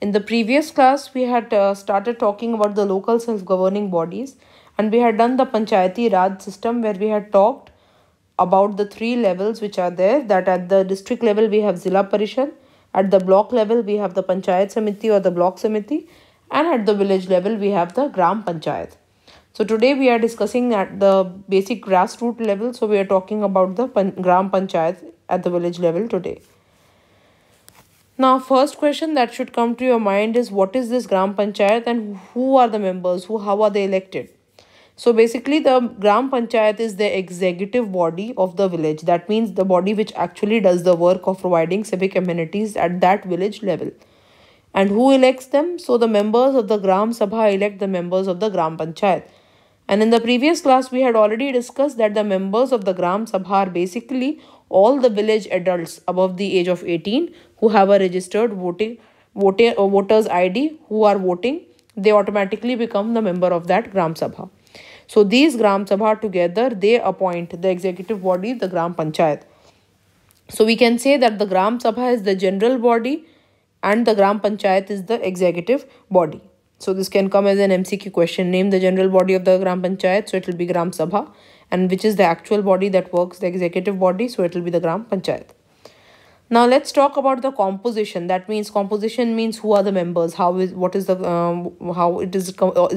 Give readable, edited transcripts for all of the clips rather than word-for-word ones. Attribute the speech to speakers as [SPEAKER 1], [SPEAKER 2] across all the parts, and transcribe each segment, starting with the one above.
[SPEAKER 1] In the previous class, we had started talking about the local self-governing bodies, and we had done the Panchayati Raj system, where we had talked about the three levels which are there. That at the district level we have Zilla Parishad, at the block level we have the Panchayat Samiti or the Block Samiti, and at the village level we have the Gram Panchayat. So today we are discussing at the basic grassroots level. So we are talking about the Gram Panchayat at the village level today. Now, first question that should come to your mind is, what is this Gram Panchayat and who are the members? How are they elected? So basically, the Gram Panchayat is the executive body of the village. That means the body which actually does the work of providing civic amenities at that village level. And who elects them? So the members of the Gram Sabha elect the members of the Gram Panchayat. And in the previous class, we had already discussed that the members of the Gram Sabha are basically all the village adults above the age of 18 who have a registered voters ID who are voting. They automatically become the member of that Gram Sabha. So these Gram Sabha together, they appoint the executive body, the Gram Panchayat. So we can say that the Gram Sabha is the general body and the Gram Panchayat is the executive body. So this can come as an MCQ question. Name the general body of the Gram Panchayat. So it will be Gram Sabha. And which is the actual body that works, the executive body. So it will be the Gram Panchayat. Now let's talk about the composition. That means composition means who are the members, how is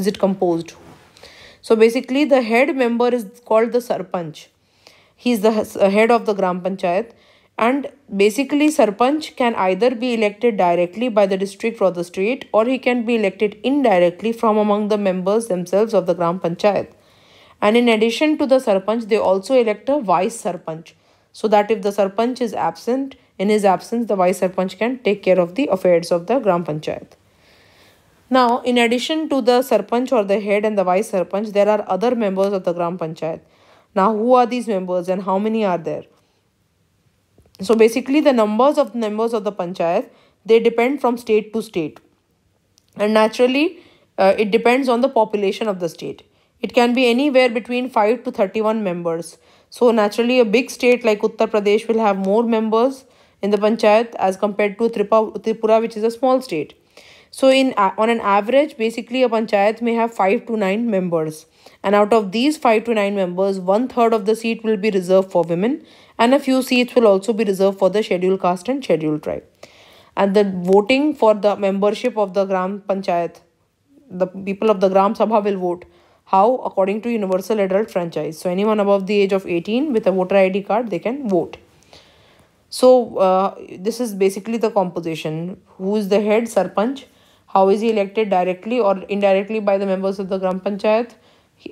[SPEAKER 1] it composed. So basically the head member is called the Sarpanch. He is the head of the Gram Panchayat. And basically Sarpanch can either be elected directly by the district or the state, or he can be elected indirectly from among the members themselves of the Gram Panchayat. And in addition to the Sarpanch, they also elect a Vice Sarpanch. So that if the Sarpanch is absent, in his absence, the Vice Sarpanch can take care of the affairs of the Gram Panchayat. Now, in addition to the Sarpanch or the head and the Vice Sarpanch, there are other members of the Gram Panchayat. Now, who are these members and how many are there? So basically the numbers of members of the Panchayat, they depend from state to state. And naturally, it depends on the population of the state. It can be anywhere between 5 to 31 members. So naturally, a big state like Uttar Pradesh will have more members in the Panchayat as compared to Tripura, which is a small state. So on an average, basically a Panchayat may have 5 to 9 members. And out of these 5 to 9 members, 1/3 of the seat will be reserved for women, and a few seats will also be reserved for the scheduled caste and scheduled tribe. And the voting for the membership of the Gram Panchayat, the people of the Gram Sabha will vote. How? According to universal adult franchise. So anyone above the age of 18 with a voter ID card, they can vote. So this is basically the composition. Who is the head? Sarpanch. How is he elected? Directly or indirectly by the members of the Gram Panchayat.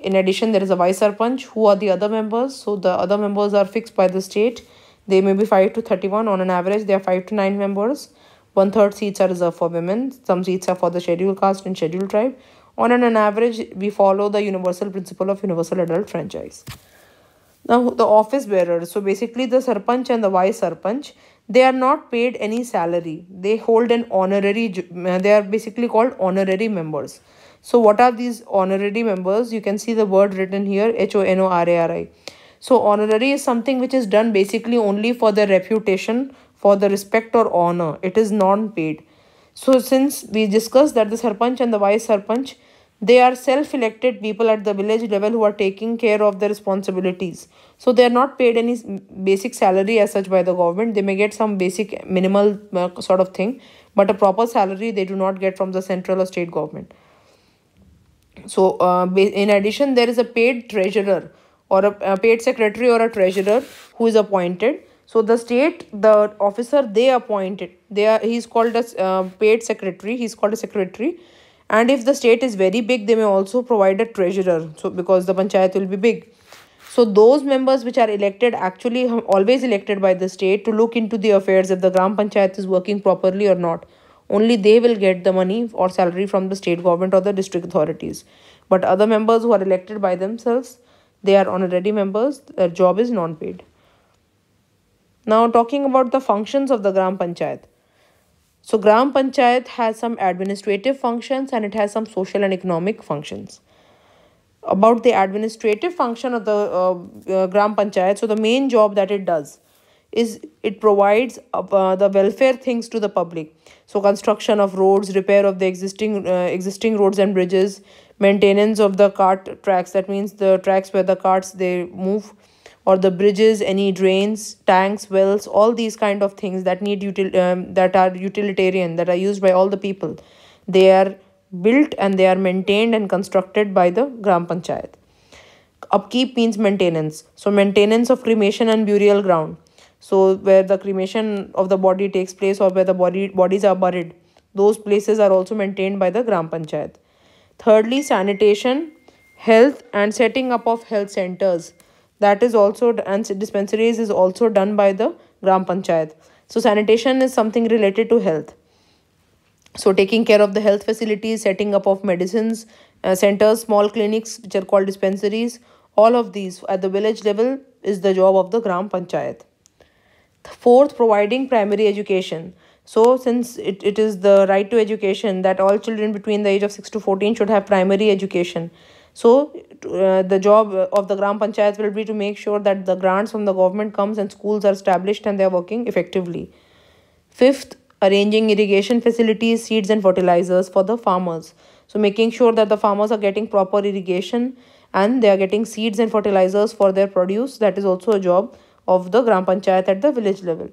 [SPEAKER 1] In addition, there is a Vice Sarpanch. Who are the other members? So the other members are fixed by the state. They may be 5 to 31. On an average, they are 5 to 9 members. 1/3 seats are reserved for women. Some seats are for the scheduled caste and scheduled tribe. On an average, we follow the universal principle of universal adult franchise. Now, the office bearers. So basically, the Sarpanch and the Vice Sarpanch, they are not paid any salary. They hold an honorary, they are basically called honorary members. So what are these honorary members? You can see the word written here, HONORARI. So honorary is something which is done basically only for the reputation, for the respect or honor. It is non-paid. So since we discussed that the Sarpanch and the Vice Sarpanch, they are self-elected people at the village level who are taking care of the responsibilities. So they are not paid any basic salary as such by the government. They may get some basic minimal sort of thing, but a proper salary they do not get from the central or state government. So in addition, there is a paid treasurer or a paid secretary or a treasurer who is appointed. So the state, the officer they appointed, he's called as paid secretary. He's called a secretary. And if the state is very big, they may also provide a treasurer. So because the panchayat will be big. So those members which are elected, actually always elected by the state to look into the affairs if the Gram Panchayat is working properly or not. Only they will get the money or salary from the state government or the district authorities. But other members who are elected by themselves, they are honorary members. Their job is non-paid. Now talking about the functions of the Gram Panchayat. So Gram Panchayat has some administrative functions and it has some social and economic functions. About the administrative function of the Gram Panchayat, so the main job that it does is it provides the welfare things to the public. So construction of roads, repair of the existing roads and bridges, maintenance of the cart tracks, that means the tracks where the carts they move, or the bridges, any drains, tanks, wells, all these kind of things that that are utilitarian, that are used by all the people. They are built and they are maintained and constructed by the gram panchayat. Upkeep means maintenance. So maintenance of cremation and burial ground. So where the cremation of the body takes place, or where the bodies are buried, those places are also maintained by the gram panchayat. Thirdly, sanitation, health, and setting up of health centers. That is also, and dispensaries is also done by the gram panchayat. So sanitation is something related to health. So taking care of the health facilities, setting up of medicines centers, small clinics which are called dispensaries, all of these at the village level is the job of the gram panchayat. Fourth, providing primary education. So since it is the right to education, that all children between the age of 6 to 14 should have primary education. So the job of the gram panchayat will be to make sure that the grants from the government comes and schools are established and they are working effectively. Fifth, arranging irrigation facilities, seeds and fertilizers for the farmers. So making sure that the farmers are getting proper irrigation and they are getting seeds and fertilizers for their produce. That is also a job of the gram panchayat at the village level.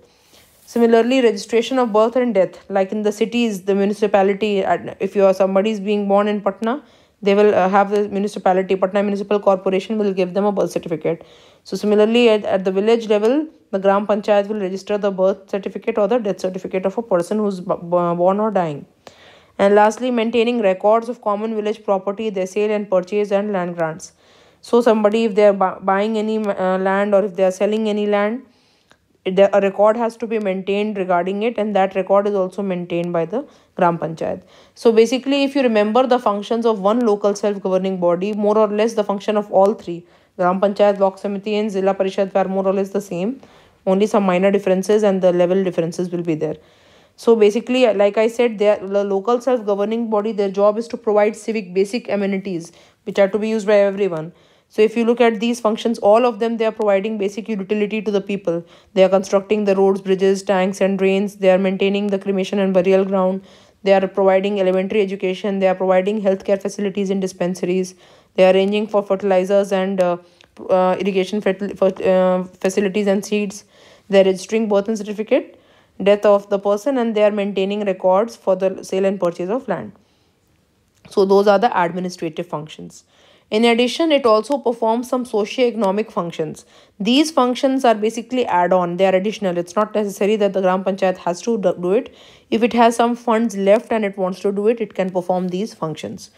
[SPEAKER 1] Similarly, registration of birth and death, like in the cities, the municipality, if you are somebody is being born in Patna, they will have the municipality, Patna Municipal Corporation will give them a birth certificate. So similarly, at the village level, the gram panchayat will register the birth certificate or the death certificate of a person who's born or dying. And lastly, maintaining records of common village property, their sale and purchase, and land grants. So somebody, if they are buying any land, or if they are selling any land, a record has to be maintained regarding it, and that record is also maintained by the gram panchayat. So basically, if you remember the functions of one local self-governing body, more or less the function of all three, gram panchayat, block samiti, and zilla parishad, are more or less the same. Only some minor differences and the level differences will be there. So basically, like I said, the local self-governing body, their job is to provide civic basic amenities which are to be used by everyone. So if you look at these functions, all of them, they are providing basic utility to the people. They are constructing the roads, bridges, tanks and drains. They are maintaining the cremation and burial ground. They are providing elementary education. They are providing healthcare facilities in dispensaries. They are arranging for fertilizers and irrigation facilities and seeds. They are registering birth and certificate, death of the person, and they are maintaining records for the sale and purchase of land. So those are the administrative functions. In addition, it also performs some socio-economic functions. These functions are basically add-on. They are additional. It's not necessary that the gram panchayat has to do it. If it has some funds left and it wants to do it, it can perform these functions.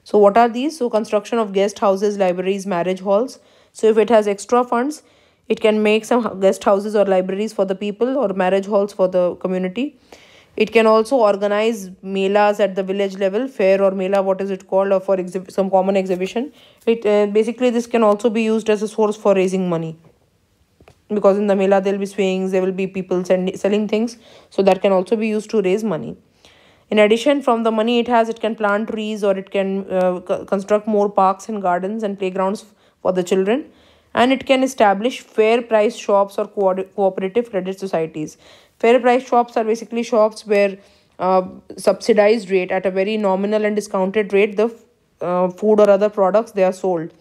[SPEAKER 1] So what are these? So construction of guest houses, libraries, marriage halls. So if it has extra funds, it can make some guest houses or libraries for the people, or marriage halls for the community. It can also organize melas at the village level, fair or mela, what is it called, or for some common exhibition. Basically, this can also be used as a source for raising money, because in the mela there will be swings, there will be people selling things, so that can also be used to raise money. In addition, from the money it has, it can plant trees, or it can construct more parks and gardens and playgrounds for the children. And it can establish fair price shops or cooperative credit societies. Fair price shops are basically shops where subsidized rate, at a very nominal and discounted rate, the food or other products they are sold.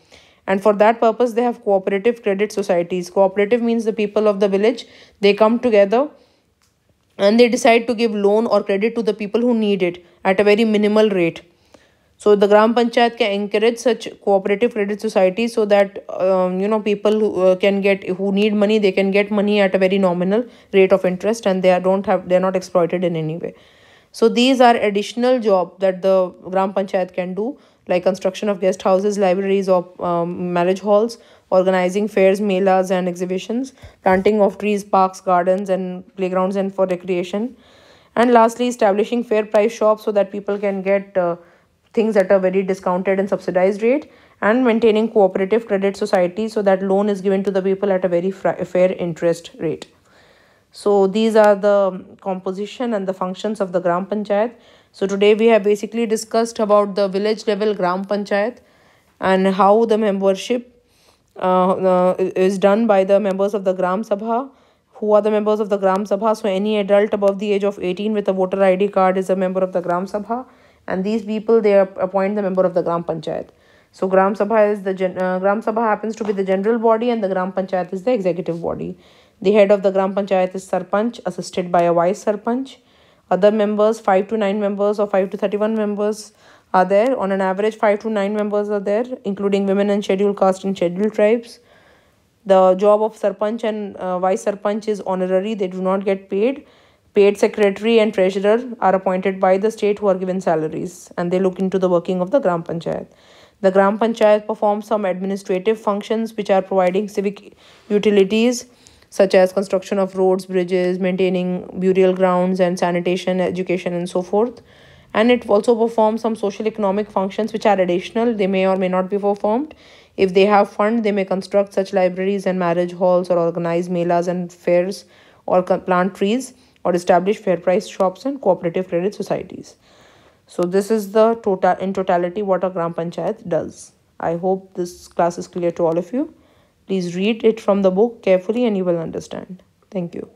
[SPEAKER 1] And for that purpose, they have cooperative credit societies. Cooperative means the people of the village, they come together and they decide to give loan or credit to the people who need it at a very minimal rate. So the gram panchayat can encourage such cooperative credit societies, so that people who need money, they can get money at a very nominal rate of interest, and they are not exploited in any way. So these are additional job that the gram panchayat can do, like construction of guest houses, libraries, or marriage halls, organizing fairs, melas and exhibitions, planting of trees, parks, gardens and playgrounds and for recreation. And lastly, establishing fair price shops so that people can get things at a very discounted and subsidized rate, and maintaining cooperative credit society so that loan is given to the people at a very fair interest rate. So these are the composition and the functions of the gram panchayat. So today we have basically discussed about the village level gram panchayat and how the membership is done by the members of the gram sabha, Who are the members of the Gram Sabha? So any adult above the age of 18 with a voter ID card is a member of the Gram Sabha, and these people, they appoint the member of the Gram Panchayat. So Gram Sabha is the Gram Sabha happens to be the general body, and the Gram Panchayat is the executive body. The head of the Gram Panchayat is Sarpanch, assisted by a vice Sarpanch. Other members, 5 to 9 members or 5 to 31 members are there. On an average, 5 to 9 members are there, including women and scheduled caste and scheduled tribes. The job of Sarpanch and Vice Sarpanch is honorary. They do not get paid. Paid secretary and treasurer are appointed by the state, who are given salaries, and they look into the working of the Gram Panchayat. The Gram Panchayat performs some administrative functions which are providing civic utilities such as construction of roads, bridges, maintaining burial grounds and sanitation, education and so forth. And it also performs some social economic functions which are additional. They may or may not be performed. If they have fund, they may construct such libraries and marriage halls, or organize melas and fairs, or plant trees, or establish fair price shops and cooperative credit societies. So this is the totality what a Gram Panchayat does. I hope this class is clear to all of you. Please read it from the book carefully and you will understand. Thank you.